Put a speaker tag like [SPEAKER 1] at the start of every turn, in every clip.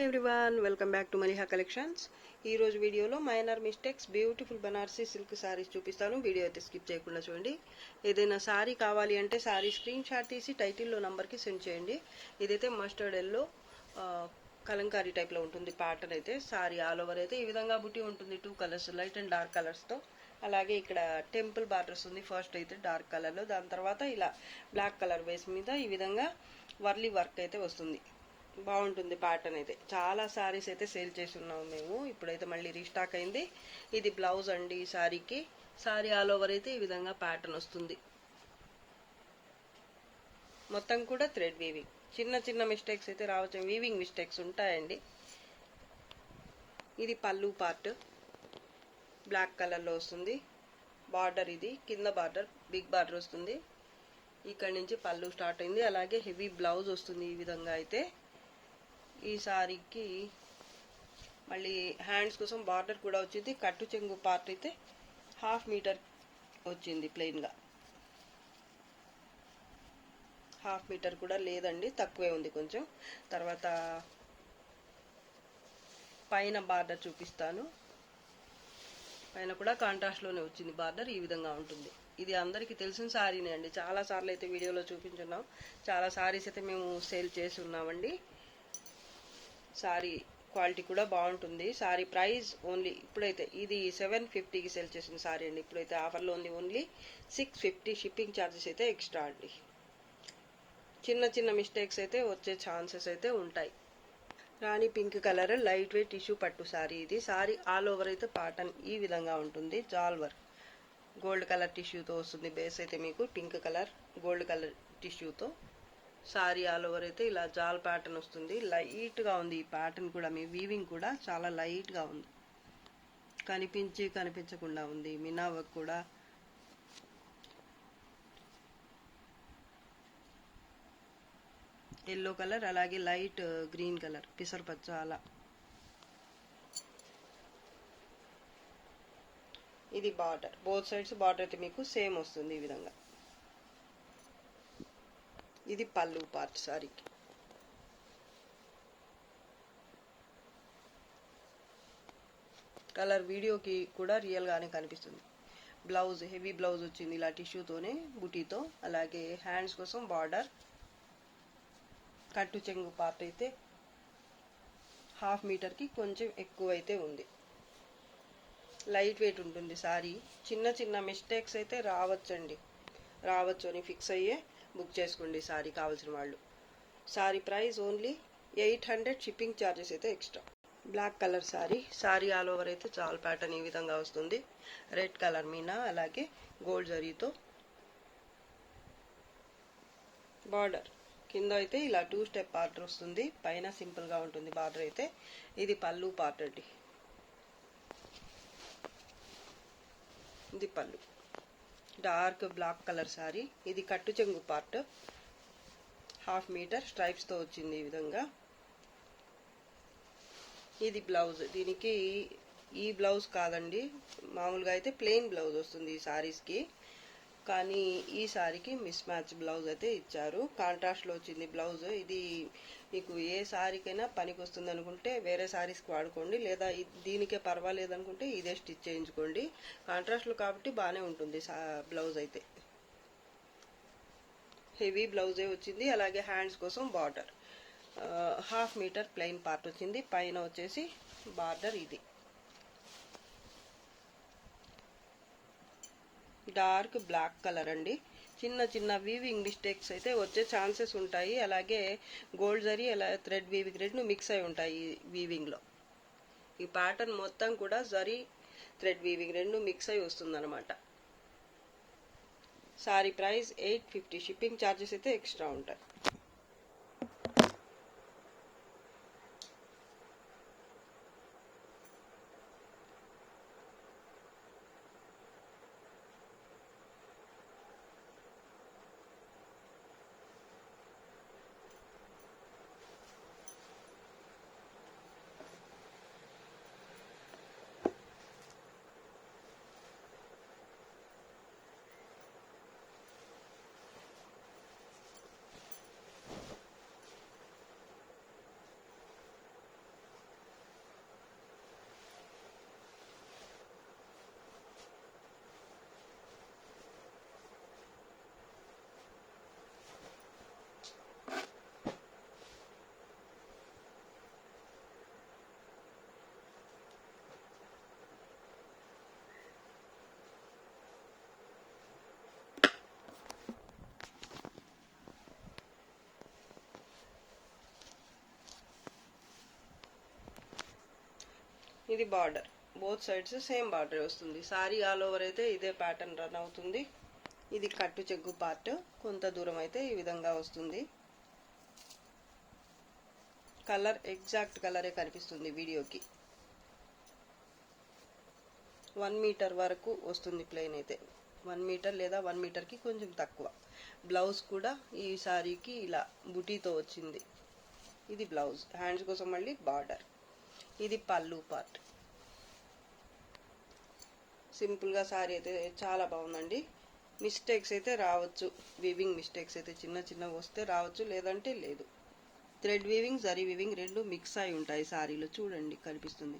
[SPEAKER 1] Everyone, welcome back to Maniha collections. ఈ రోజు వీడియోలో minor mistakes beautiful Banarasi silk saris చూపిస్తాను. వీడియో అయితే స్కిప్ చేయకుండా చూడండి. ఏదైనా సారీ కావాలి అంటే సారీ స్క్రీన్ షాట్ తీసి టైటిల్లో నంబర్కి సెండ్ చేయండి. ఇదైతే మస్టర్డ్ ఎల్లో కలంకారీ టైప్లో ఉంటుంది ప్యాటర్న్. అయితే సారీ ఆల్ ఓవర్ అయితే ఈ విధంగా బుట్టి ఉంటుంది, 2 కలర్స్, లైట్ అండ్ డార్క్ కలర్స్తో. అలాగే ఇక్కడ టెంపుల్ బార్డర్స్ ఉంది. ఫస్ట్ అయితే డార్క్ కలర్లో, దాని తర్వాత ఇలా బ్లాక్ కలర్ బేస్ మీద ఈ విధంగా వర్లీ వర్క్ అయితే వస్తుంది. బాగుంటుంది ప్యాటర్న్. అయితే చాలా సారీస్ అయితే సేల్ చేసి ఉన్నాము మేము. ఇప్పుడైతే మళ్ళీ రీస్టాక్ అయింది. ఇది బ్లౌజ్ అండి ఈ సారీకి. సారీ ఆల్ ఓవర్ అయితే ఈ విధంగా ప్యాటర్న్ వస్తుంది. మొత్తం కూడా థ్రెడ్ వీవింగ్. చిన్న చిన్న మిస్టేక్స్ అయితే రావచ్చు, వీవింగ్ మిస్టేక్స్ ఉంటాయండి. ఇది పళ్ళు పార్ట్ బ్లాక్ కలర్లో వస్తుంది. బార్డర్ ఇది కింద బార్డర్, బిగ్ బార్డర్ వస్తుంది. ఇక్కడ నుంచి పళ్ళు స్టార్ట్ అయింది. అలాగే హెవీ బ్లౌజ్ వస్తుంది ఈ విధంగా. అయితే ఈ సారీకి మళ్ళీ హ్యాండ్స్ కోసం బార్డర్ కూడా వచ్చింది. కట్టు చెంగు పార్ట్ అయితే 1/2 మీటర్ వచ్చింది ప్లెయిన్గా. 1/2 మీటర్ కూడా లేదండి, తక్కువే ఉంది కొంచెం. తర్వాత పైన బార్డర్ చూపిస్తాను. పైన కూడా కాంట్రాస్ట్లోనే వచ్చింది బార్డర్. ఈ విధంగా ఉంటుంది. ఇది అందరికీ తెలిసిన సారీనే అండి. చాలా సార్లు అయితే వీడియోలో చూపించున్నాం. చాలా సారీస్ అయితే మేము సేల్ చేసి ఉన్నామండి. సారీ క్వాలిటీ కూడా బాగుంటుంది. సారీ ప్రైస్ ఓన్లీ ఇప్పుడైతే ఇది 750కి సేల్ చేసిన సారీ అండి. ఇప్పుడైతే ఆఫర్లో ఉంది. ఓన్లీ 650. షిప్పింగ్ ఛార్జెస్ అయితే ఎక్స్ట్రా అండి. చిన్న చిన్న మిస్టేక్స్ అయితే వచ్చే ఛాన్సెస్ అయితే ఉంటాయి. రాణి pink colour light weight tissue పట్టు సారీ ఇది. సారీ ఆల్ ఓవర్ అయితే ప్యాటర్న్ ఈ విధంగా ఉంటుంది. జాల్ వర్క్ గోల్డ్ కలర్ టిష్యూతో వస్తుంది. బేస్ అయితే మీకు పింక్ కలర్ గోల్డ్ కలర్ టిష్యూతో. సారీ ఆల్ ఓవర్ అయితే ఇలా జాల్ ప్యాటర్న్ వస్తుంది. లైట్గా ఉంది ఈ ప్యాటర్న్ కూడా. మీ వీవింగ్ కూడా చాలా లైట్గా ఉంది, కనిపించకుండా ఉంది. మినా వర్క్ కూడా ఎల్లో కలర్, అలాగే లైట్ గ్రీన్ కలర్, పిసరపచ్చ అలా. ఇది బార్డర్, బోత్ సైడ్స్ బార్డర్ అయితే మీకు సేమ్ వస్తుంది ఈ విధంగా. ఇది పళ్ళు పార్ట్ సారీకి. కలర్ వీడియోకి కూడా రియల్గానే కనిపిస్తుంది. బ్లౌజ్ హెవీ బ్లౌజ్ వచ్చింది ఇలా టిష్యూతోనే బుటీతో. అలాగే హ్యాండ్స్ కోసం బార్డర్. కట్టు చెంగు పార్ట్ అయితే 1/2 మీటర్కి కొంచెం ఎక్కువ అయితే ఉంది. లైట్ వెయిట్ ఉంటుంది సారీ. చిన్న చిన్న మిస్టేక్స్ అయితే రావచ్చు అని ఫిక్స్ అయ్యే బుక్ చేసుకోండి సారీ కావాల్సిన వాళ్ళు. Sari price only 800. Shipping charges అయితే extra. Black colour sari all over అయితే చాల్ ప్యాటర్న్ ఈ విధంగా వస్తుంది. రెడ్ కలర్ మీనా, అలాగే గోల్డ్ జరీతో బార్డర్. కింద అయితే ఇలా 2 స్టెప్ బార్డర్ వస్తుంది. పైన సింపుల్గా ఉంటుంది బార్డర్ అయితే. ఇది పళ్ళు పార్ట్ అండి. ఇది పళ్ళు డార్క్ బ్లాక్ కలర్ సారీ. ఇది కట్టు చెంగు పార్ట్ 1/2 మీటర్ స్ట్రైప్స్తో వచ్చింది ఈ విధంగా. ఇది బ్లౌజ్. దీనికి ఈ బ్లౌజ్ కాదండి, మామూలుగా అయితే ప్లెయిన్ బ్లౌజ్ వస్తుంది ఈ సారీస్కి. కానీ ఈ సారీకి మిస్ మ్యాచ్ బ్లౌజ్ అయితే ఇచ్చారు. కాంట్రాస్ట్లో వచ్చింది బ్లౌజ్. ఇది మీకు ఏ సారీకైనా పనికి వస్తుంది అనుకుంటే వేరే సారీస్కి వాడుకోండి, లేదా దీనికే పర్వాలేదు అనుకుంటే ఇదే స్టిచ్ చేయించుకోండి. కాంట్రాస్ట్లో కాబట్టి బాగానే ఉంటుంది బ్లౌజ్ అయితే. హెవీ బ్లౌజే వచ్చింది. అలాగే హ్యాండ్స్ కోసం బార్డర్ 1/2 మీటర్ ప్లెయిన్ పార్ట్ వచ్చింది. పైన వచ్చేసి బార్డర్. ఇది డార్క్ బ్లాక్ కలర్ అండి. చిన్న చిన్న వీవింగ్ మిస్టేక్స్ అయితే వచ్చే ఛాన్సెస్ ఉంటాయి. అలాగే గోల్డ్ జరీ అలా థ్రెడ్ వీవింగ్ రెండు మిక్స్ అయి ఉంటాయి వీవింగ్లో. ఈ ప్యాటర్న్ మొత్తం కూడా జరీ థ్రెడ్ వీవింగ్ రెండు మిక్స్ అయి వస్తుందన్నమాట. Sorry price 850. షిప్పింగ్ ఛార్జెస్ అయితే ఎక్స్ట్రా ఉంటాయి. ఇది border, both sides same border వస్తుంది. సారీ ఆల్ ఓవర్ అయితే ఇదే ప్యాటర్న్ రన్ అవుతుంది. ఇది కట్టు చెగ్గు పార్ట్, కొంత దూరం అయితే ఈ విధంగా వస్తుంది. కలర్ ఎగ్జాక్ట్ కలరే కనిపిస్తుంది వీడియోకి. 1 మీటర్ వరకు వస్తుంది ప్లెయిన్ అయితే, 1 మీటర్ లేదా 1 మీటర్కి కొంచెం తక్కువ. బ్లౌజ్ కూడా ఈ సారీకి ఇలా బుటీతో వచ్చింది. ఇది బ్లౌజ్, హ్యాండ్స్ కోసం మళ్ళీ బార్డర్. ఇది పళ్ళు పార్ట్. సింపుల్గా సారీ అయితే చాలా బాగుందండి. మిస్టేక్స్ అయితే రావచ్చు, వీవింగ్ మిస్టేక్స్ అయితే చిన్న చిన్నవి వస్తే రావచ్చు, లేదంటే లేదు. థ్రెడ్ వీవింగ్, జరీ వీవింగ్ రెండు మిక్స్ అయి ఉంటాయి సారీలో. చూడండి కనిపిస్తుంది.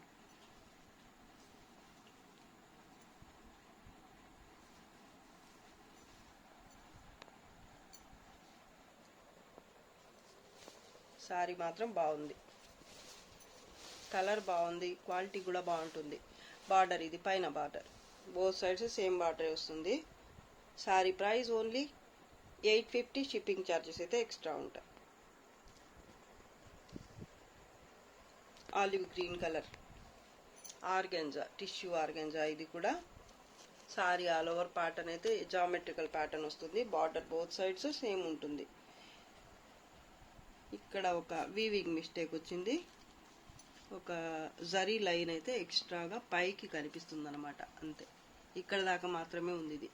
[SPEAKER 1] సారీ మాత్రం బాగుంది, కలర్ బాగుంది, క్వాలిటీ కూడా బాగుంటుంది. బార్డర్ ఇది పైన border, both sides same border వస్తుంది. Sari price only 850. Shipping charges అయితే ఎక్స్ట్రా ఉంటాయి. Olive green colour organza, tissue organza. ఇది కూడా సారీ ఆల్ ఓవర్ ప్యాటర్న్ అయితే జామెట్రికల్ ప్యాటర్న్ వస్తుంది. బార్డర్ బోత్ సైడ్స్ సేమ్ ఉంటుంది. ఇక్కడ ఒక వీవింగ్ మిస్టేక్ వచ్చింది, ఒక జరీ లైన్ అయితే ఎక్స్ట్రాగా పైకి కనిపిస్తుంది అనమాట, అంతే. ఇక్కడ దాకా మాత్రమే ఉంది ఇది,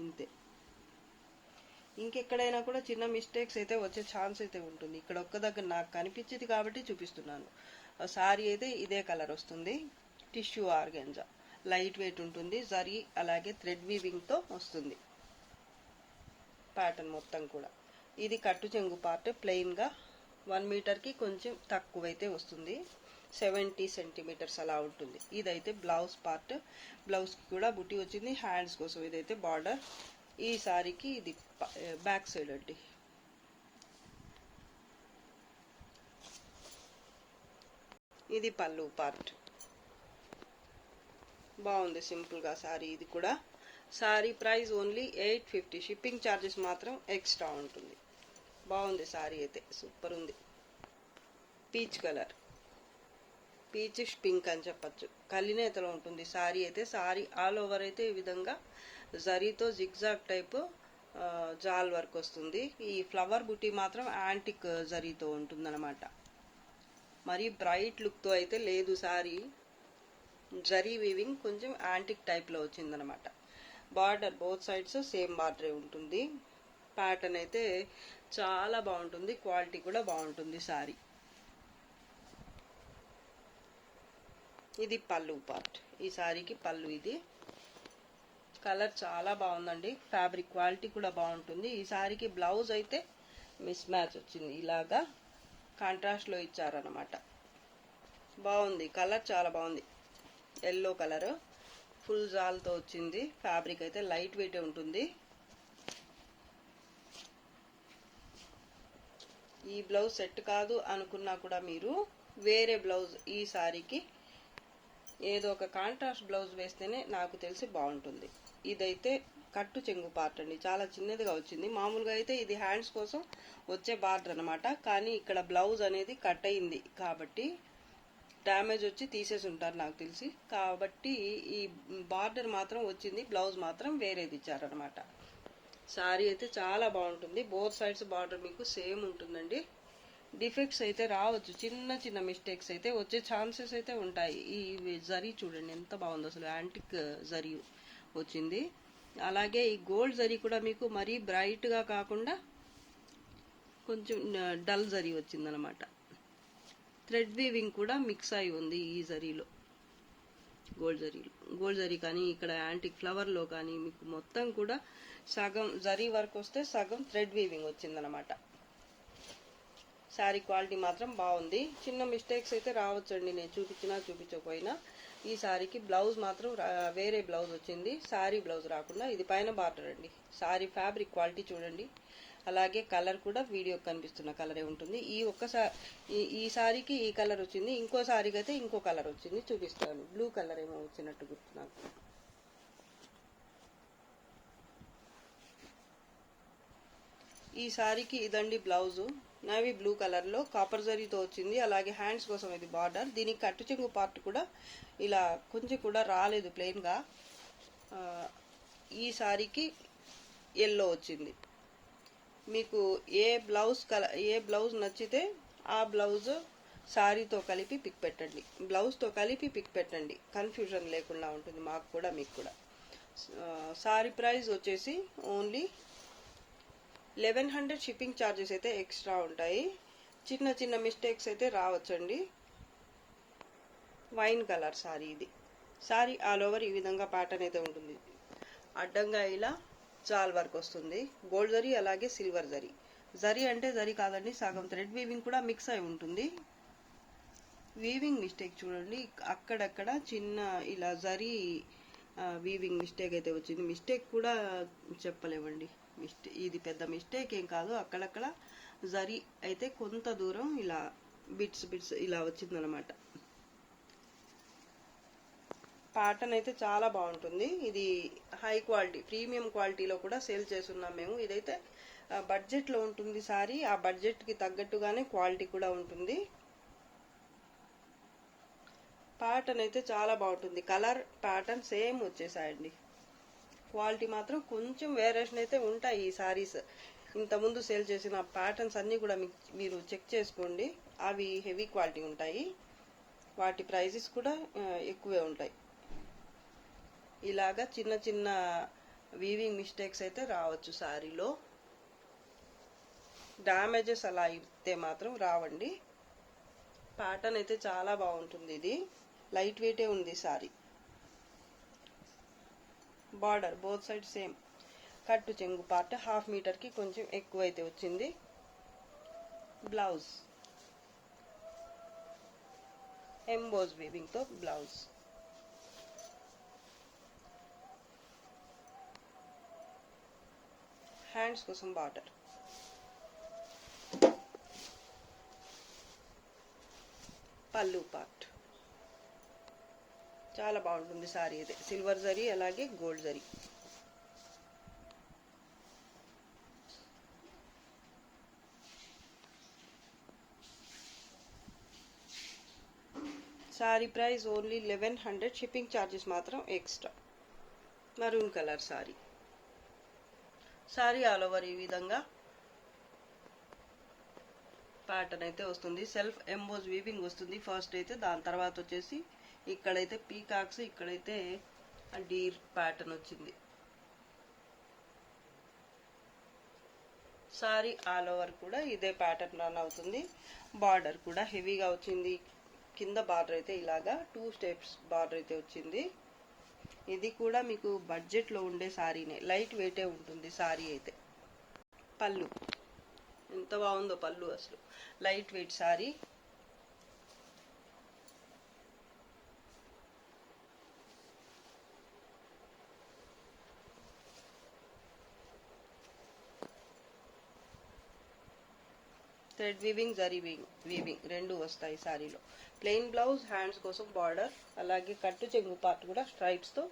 [SPEAKER 1] ఇంతే. ఇంకెక్కడైనా కూడా చిన్న మిస్టేక్స్ అయితే వచ్చే ఛాన్స్ అయితే ఉంటుంది. ఇక్కడ ఒక్క దగ్గర నాకు కనిపించింది కాబట్టి చూపిస్తున్నాను. సారీ అయితే ఇదే కలర్ వస్తుంది. టిష్యూ ఆర్గెంజా, లైట్ వెయిట్ ఉంటుంది. జరీ అలాగే థ్రెడ్ వీవింగ్తో వస్తుంది ప్యాటర్న్ మొత్తం కూడా. ఇది కట్టు చెంగు పార్ట్, ప్లెయిన్గా 1 మీటర్కి కొంచెం తక్కువైతే వస్తుంది, 70 సెంటీమీటర్స్ అలా ఉంటుంది. ఇదైతే బ్లౌజ్ పార్ట్, బ్లౌజ్కి కూడా బుట్టి వచ్చింది. హ్యాండ్స్ కోసం ఇదైతే బార్డర్. ఈ సారీకి ఇది బ్యాక్ సైడ్ అండి. ఇది పళ్ళు పార్ట్. బాగుంది సింపుల్గా సారీ. ఇది కూడా sorry price only 850. Shipping charges మాత్రం ఎక్స్ట్రా ఉంటుంది. బాగుంది సారీ అయితే, సూపర్ ఉంది. పీచ్ కలర్, పీచ్ పింక్ అని చెప్పచ్చు, కలినేతలో ఉంటుంది సారీ అయితే. సారీ ఆల్ ఓవర్ అయితే ఈ విధంగా జరీతో జిగ్జాగ్ టైప్ జాల్ వర్క్ వస్తుంది. ఈ ఫ్లవర్ బుటీ మాత్రం యాంటిక్ జరీతో ఉంటుందన్నమాట. మరి బ్రైట్ లుక్తో అయితే లేదు సారీ. జరీ వీవింగ్ కొంచెం యాంటిక్ టైప్లో వచ్చిందనమాట. బార్డర్ బోత్ సైడ్స్ సేమ్ బార్డరే ఉంటుంది. ప్యాటర్న్ అయితే చాలా బాగుంటుంది, క్వాలిటీ కూడా బాగుంటుంది సారీ. ఇది పళ్ళు పార్ట్, ఈ సారీకి పళ్ళు. ఇది కలర్ చాలా బాగుందండి, ఫ్యాబ్రిక్ క్వాలిటీ కూడా బాగుంటుంది. ఈ సారీకి బ్లౌజ్ అయితే మిస్ మ్యాచ్ వచ్చింది, ఇలాగా కాంట్రాస్ట్లో ఇచ్చారనమాట. బాగుంది, కలర్ చాలా బాగుంది. ఎల్లో కలర్ ఫుల్ జాల్తో వచ్చింది. ఫ్యాబ్రిక్ అయితే లైట్ వెయిట్ ఉంటుంది. ఈ బ్లౌజ్ సెట్ కాదు అనుకున్నా కూడా మీరు వేరే బ్లౌజ్ ఈ సారీకి ఏదో ఒక కాంట్రాస్ట్ బ్లౌజ్ వేస్తేనే నాకు తెలిసి బాగుంటుంది. ఇదైతే కట్టు చెంగు పార్ట్ అండి, చాలా చిన్నదిగా వచ్చింది. మామూలుగా అయితే ఇది హ్యాండ్స్ కోసం వచ్చే బార్డర్ అనమాట, కానీ ఇక్కడ బ్లౌజ్ అనేది కట్ అయింది కాబట్టి డ్యామేజ్ వచ్చి తీసేసి ఉంటారు నాకు తెలిసి. కాబట్టి ఈ బార్డర్ మాత్రం వచ్చింది, బ్లౌజ్ మాత్రం వేరేది ఇచ్చారనమాట. సారీ అయితే చాలా బాగుంటుంది. బోత్ సైడ్స్ బార్డర్ మీకు సేమ్ ఉంటుందండి. డిఫెక్ట్స్ అయితే రావచ్చు, చిన్న చిన్న మిస్టేక్స్ అయితే వచ్చే ఛాన్సెస్ అయితే ఉంటాయి. ఈ జరీ చూడండి ఎంత బాగుందో, అసలు యాంటిక్ జరీ వచ్చింది. అలాగే ఈ గోల్డ్ జరీ కూడా మీకు మరీ బ్రైట్గా కాకుండా కొంచెం డల్ జరీ వచ్చిందనమాట. థ్రెడ్ వీవింగ్ కూడా మిక్స్ అయి ఉంది ఈ జరీలో, గోల్డ్ జరీ కానీ ఇక్కడ యాంటిక్ ఫ్లవర్లో కానీ మీకు మొత్తం కూడా సగం జరీ వర్క్ వస్తే సగం థ్రెడ్ వీవింగ్ వచ్చిందనమాట. శారీ క్వాలిటీ మాత్రం బాగుంది. చిన్న మిస్టేక్స్ అయితే రావచ్చండి, నేను చూపించినా చూపించకపోయినా. ఈ శారీకి బ్లౌజ్ మాత్రం వేరే బ్లౌజ్ వచ్చింది, శారీ బ్లౌజ్ రాకుండా. ఇది పైన బార్డర్ అండి. శారీ ఫ్యాబ్రిక్ క్వాలిటీ చూడండి, అలాగే కలర్ కూడా వీడియో కనిపిస్తున్న కలరే ఉంటుంది. ఈ శారీకి ఈ కలర్ వచ్చింది, ఇంకో శారీకి అయితే ఇంకో కలర్ వచ్చింది, చూపిస్తాను. బ్లూ కలర్ ఏమో వచ్చినట్టు గుర్తు నాకు. ఈ శారీకి ఇదండి బ్లౌజు. నేవీ బ్లూ కలర్లో కాపర్ జరీతో వచ్చింది. అలాగే హ్యాండ్స్ కోసం ఇది బార్డర్. దీనికి కట్టు చెంగు పార్ట్ కూడా ఇలా కొంచెం కూడా రాలేదు ప్లెయిన్గా. ఈ సారీకి ఎల్లో వచ్చింది. మీకు ఏ బ్లౌజ్ నచ్చితే ఆ బ్లౌజ్ సారీతో కలిపి పిక్ పెట్టండి, బ్లౌజ్తో కలిపి పిక్ పెట్టండి, కన్ఫ్యూజన్ లేకుండా ఉంటుంది మాకు కూడా మీకు కూడా. సారీ ప్రైస్ వచ్చేసి ఓన్లీ 1100. షిప్పింగ్ ఛార్జెస్ అయితే ఎక్స్ట్రా ఉంటాయి. చిన్న చిన్న మిస్టేక్స్ అయితే రావచ్చండి. వైన్ కలర్ సారీ ఇది. సారీ ఆల్ ఓవర్ ఈ విధంగా ప్యాటర్న్ అయితే ఉంటుంది. అడ్డంగా ఇలా జాల్ వర్క్ వస్తుంది. గోల్డ్ జరీ అలాగే సిల్వర్ జరీ. జరీ అంటే జరీ కాదండి, సగం థ్రెడ్ వీవింగ్ కూడా మిక్స్ అయి ఉంటుంది. వీవింగ్ మిస్టేక్ చూడండి, అక్కడక్కడ చిన్న ఇలా జరీ వీవింగ్ మిస్టేక్ అయితే వచ్చింది. మిస్టేక్ కూడా చెప్పలేమండి, ఇది పెద్ద మిస్టేక్ ఏం కాదు. అక్కడక్కడ జరీ అయితే కొంత దూరం ఇలా బిట్స్ ఇలా వచ్చిందనమాట. ప్యాటర్న్ అయితే చాలా బాగుంటుంది. ఇది హై క్వాలిటీ, ప్రీమియం క్వాలిటీలో కూడా సేల్ చేస్తున్నాం మేము. ఇదైతే బడ్జెట్లో ఉంటుంది సారీ. ఆ బడ్జెట్కి తగ్గట్టుగానే క్వాలిటీ కూడా ఉంటుంది. ప్యాటర్న్ అయితే చాలా బాగుంటుంది. కలర్ ప్యాటర్న్ సేమ్ వచ్చేసాయండి. క్వాలిటీ మాత్రం కొంచెం వేరియేషన్ అయితే ఉంటాయి ఈ సారీస్. ఇంతకుముందు సేల్ చేసిన ప్యాటర్న్స్ అన్నీ కూడా మీరు చెక్ చేసుకోండి. అవి హెవీ క్వాలిటీ ఉంటాయి. వాటి ప్రైజెస్ కూడా ఎక్కువే ఉంటాయి. ఇలాగా చిన్న చిన్న వీవింగ్ మిస్టేక్స్ అయితే రావచ్చు సారీలో. డ్యామేజెస్ అలా ఇస్తే మాత్రం రావండి. ప్యాటర్న్ అయితే చాలా బాగుంటుంది. ఇది లైట్ వెయిటే ఉంది sari. Border both side same. కట్టు చెంగు పార్ట్ 1/2 మీటర్కి కొంచెం ఎక్కువ అయితే వచ్చింది. బ్లౌజ్ ఎంబోజ్ వీవింగ్తో బ్లౌజ్. హ్యాండ్స్ కోసం బార్డర్. పళ్ళు పార్ట్ చాలా బాగుంటుంది సారీ. ఇది సిల్వర్ జరీ అలాగే gold zari. Sari price only 1100. Shipping charges మాత్రం extra. Maroon colour sari. Sari all over ఈ విధంగా ప్యాటర్న్ అయితే వస్తుంది. సెల్ఫ్ ఎంబోజ్ వీవింగ్ వస్తుంది ఫస్ట్ అయితే. దాని తర్వాత వచ్చేసి ఇక్కడైతే పీకాక్స్, ఇక్కడైతే డీర్ ప్యాటర్న్ వచ్చింది. సారీ ఆల్ ఓవర్ కూడా ఇదే ప్యాటర్న్ రన్ అవుతుంది. బార్డర్ కూడా హెవీగా వచ్చింది. కింద బార్డర్ అయితే ఇలాగా 2 స్టెప్స్ బార్డర్ అయితే వచ్చింది. ఇది కూడా మీకు బడ్జెట్లో ఉండే సారీనే, లైట్ వెయిటే ఉంటుంది సారీ అయితే. పళ్ళు ఎంత బాగుందో పళ్ళు, అసలు light weight sorry. Thread weaving, zari weaving రెండు వస్తాయి సారీలో. ప్లెయిన్ బ్లౌజ్, హ్యాండ్స్ కోసం బార్డర్, అలాగే కట్టు చెంగు పార్ట్ కూడా స్ట్రైప్స్తో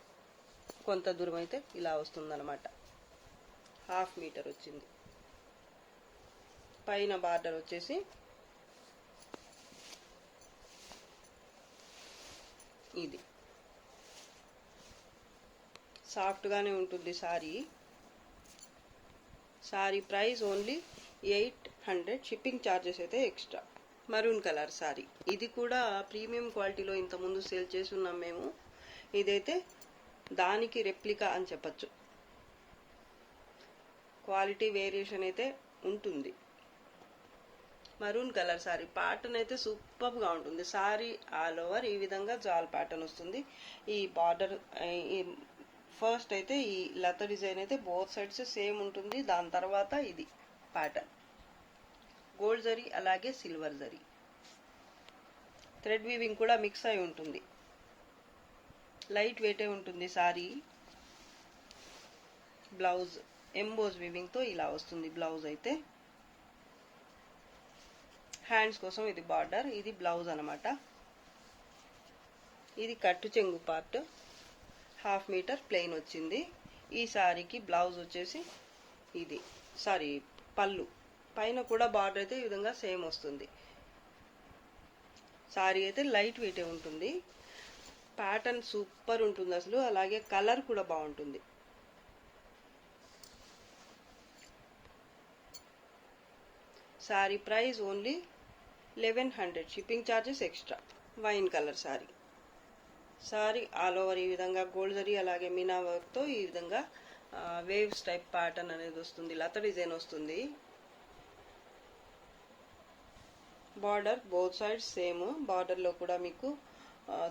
[SPEAKER 1] కొంత దూరం అయితే ఇలా వస్తుందన్నమాట. 1/2 మీటర్ వచ్చింది. పైన బార్డర్ వచ్చేసి ఇది. సాఫ్ట్గానే ఉంటుంది sorry. Sorry price only 800. Shipping charges అయితే ఎక్స్ట్రా. Maroon colour sorry. ఇది కూడా ప్రీమియం క్వాలిటీలో ఇంతకుముందు సేల్ చేసి ఉన్నాం మేము. ఇదైతే దానికి రెప్లికా అని చెప్పచ్చు. క్వాలిటీ వేరియేషన్ అయితే ఉంటుంది. Maroon colour sorry. ప్యాటర్న్ అయితే సూపర్గా ఉంటుంది. సారీ ఆల్ ఓవర్ ఈ విధంగా జాల్ ప్యాటర్న్ వస్తుంది. ఈ బార్డర్ ఫస్ట్ అయితే ఈ లత డిజైన్ అయితే బోత్ సైడ్స్ సేమ్ ఉంటుంది. దాని తర్వాత ఇది ప్యాటర్న్ గోల్డ్ జరీ అలాగే సిల్వర్ జరీ. థ్రెడ్ వీవింగ్ కూడా మిక్స్ అయి ఉంటుంది. లైట్ వెయిటే ఉంటుంది సారీ. బ్లౌజ్ ఎంబోజ్ వీవింగ్తో ఇలా వస్తుంది బ్లౌజ్ అయితే. హ్యాండ్స్ కోసం ఇది బార్డర్, ఇది బ్లౌజ్ అనమాట. ఇది కట్టు చెంగు పార్ట్ 1/2 మీటర్ ప్లెయిన్ వచ్చింది. ఈ సారీకి బ్లౌజ్ వచ్చేసి ఇది, సారీ పళ్ళు పైన కూడా బార్డర్ అయితే ఈ విధంగా సేమ్ వస్తుంది. సారీ అయితే లైట్ వెయిటే ఉంటుంది. ప్యాటర్న్ సూపర్ ఉంటుంది అసలు, అలాగే కలర్ కూడా బాగుంటుంది. Sari price only 1100, shipping charges extra. Wine colour sari. Sari all over ఈ విధంగా గోల్డ్ జరీ అలాగే మీనా వర్క్తో ఈ విధంగా వేవ్స్ టైప్ ప్యాటర్న్ అనేది వస్తుంది, లత డిజైన్ వస్తుంది. Border both sides same. బార్డర్లో కూడా మీకు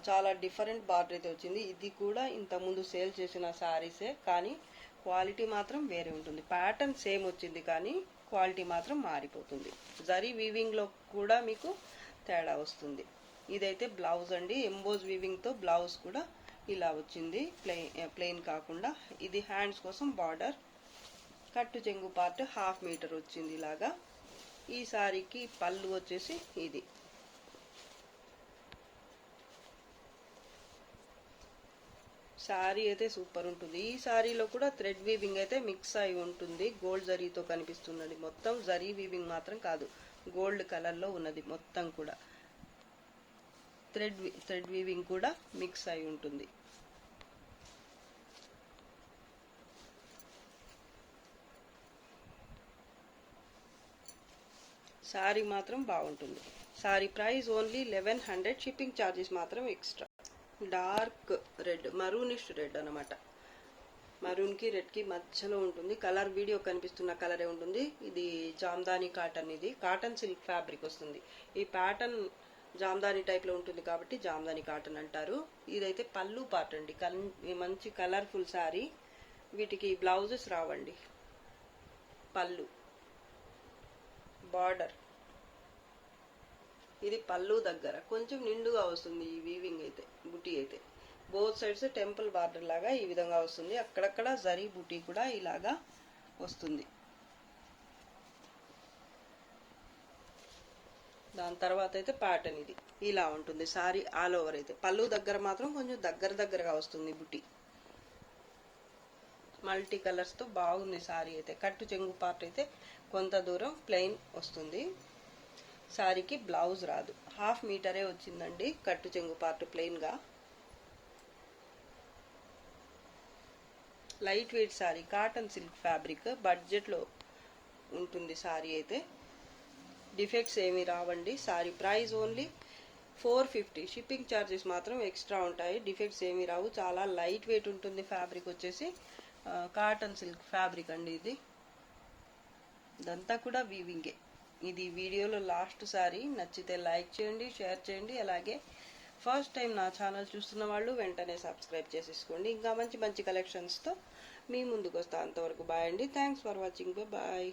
[SPEAKER 1] చాలా డిఫరెంట్ బార్డర్ అయితే వచ్చింది. ఇది కూడా ఇంతకుముందు సేల్ చేసిన శారీసే, కానీ క్వాలిటీ మాత్రం వేరే ఉంటుంది. ప్యాటర్న్ సేమ్ వచ్చింది కానీ క్వాలిటీ మాత్రం మారిపోతుంది. జరీ వీవింగ్లో కూడా మీకు తేడా వస్తుంది. ఇదైతే బ్లౌజ్ అండి, ఎంబోజ్ వీవింగ్తో బ్లౌజ్ కూడా ఇలా వచ్చింది, ప్లెయిన్ కాకుండా. ఇది హ్యాండ్స్ కోసం బార్డర్. కట్టు చెంగు పార్ట్ 1/2 మీటర్ వచ్చింది ఇలాగా. ఈ సారీకి పళ్ళు వచ్చేసి ఇది. సారీ అయితే సూపర్ ఉంటుంది. ఈ సారీలో కూడా థ్రెడ్ వీవింగ్ అయితే మిక్స్ అయి ఉంటుంది, గోల్డ్ జరీతో కనిపిస్తున్నది. మొత్తం జరీ వీవింగ్ మాత్రం కాదు, గోల్డ్ కలర్లో ఉన్నది మొత్తం కూడా. థ్రెడ్ వీవింగ్ కూడా మిక్స్ అయి ఉంటుంది. సారీ మాత్రం బాగుంటుంది. Sari price only 1100, shipping charges మాత్రం extra. Dark red, maroonish red అనమాట. మరూన్కి రెడ్కి మధ్యలో ఉంటుంది. కలర్ వీడియో కనిపిస్తున్న కలరే ఉంటుంది. ఇది జామ్దాని కాటన్, ఇది కాటన్ సిల్క్ ఫ్యాబ్రిక్ వస్తుంది. ఈ ప్యాటర్న్ జామ్దాని టైప్లో ఉంటుంది కాబట్టి జామ్దాని కాటన్ అంటారు. ఇదైతే పళ్ళు పార్ట్ అండి, మంచి కలర్ఫుల్ శారీ. వీటికి బ్లౌజెస్ రావండి. పళ్ళు, బార్డర్, ఇది పళ్ళు దగ్గర కొంచెం నిండుగా వస్తుంది ఈ వీవింగ్ అయితే. బుటీ అయితే బోత్ సైడ్స్ టెంపుల్ బార్డర్ లాగా ఈ విధంగా వస్తుంది. అక్కడక్కడ జరీ బుటీ కూడా ఇలాగా వస్తుంది. దాని తర్వాత అయితే ప్యాటర్న్ ఇది ఇలా ఉంటుంది. సారీ ఆల్ ఓవర్ అయితే పళ్ళు దగ్గర మాత్రం కొంచెం దగ్గరగా వస్తుంది బుటీ. మల్టీ కలర్స్తో బాగుంది సారీ అయితే. కట్టు చెంగు పార్ట్ అయితే కొంత దూరం ప్లెయిన్ వస్తుంది. సారీకి బ్లౌజ్ రాదు, 1/2 మీటరే వచ్చిందండి కట్టు చెంగు పార్ట్ ప్లెయిన్గా. Light weight sorry, cotton silk fabric, బడ్జెట్లో ఉంటుంది సారీ అయితే. డిఫెక్ట్స్ ఏమీ రావండి. Sorry price only 450, shipping charges మాత్రం ఎక్స్ట్రా ఉంటాయి. డిఫెక్ట్స్ ఏమీ రావు. చాలా లైట్ వెయిట్ ఉంటుంది ఫ్యాబ్రిక్ వచ్చేసి. కాటన్ సిల్క్ ఫ్యాబ్రిక్ అండి ఇది. ఇదంతా కూడా వీవింగే. ఇది వీడియోలో లాస్ట్ సారీ. నచ్చితే లైక్ చేయండి, షేర్ చేయండి. అలాగే ఫస్ట్ టైం నా ఛానల్ చూస్తున్న వాళ్ళు వెంటనే సబ్స్క్రైబ్ చేసేసుకోండి. ఇంకా మంచి కలెక్షన్స్తో మీ ముందుకు వస్తా. అంతవరకు బాయ్ అండి. Thanks for watching. బాయ్.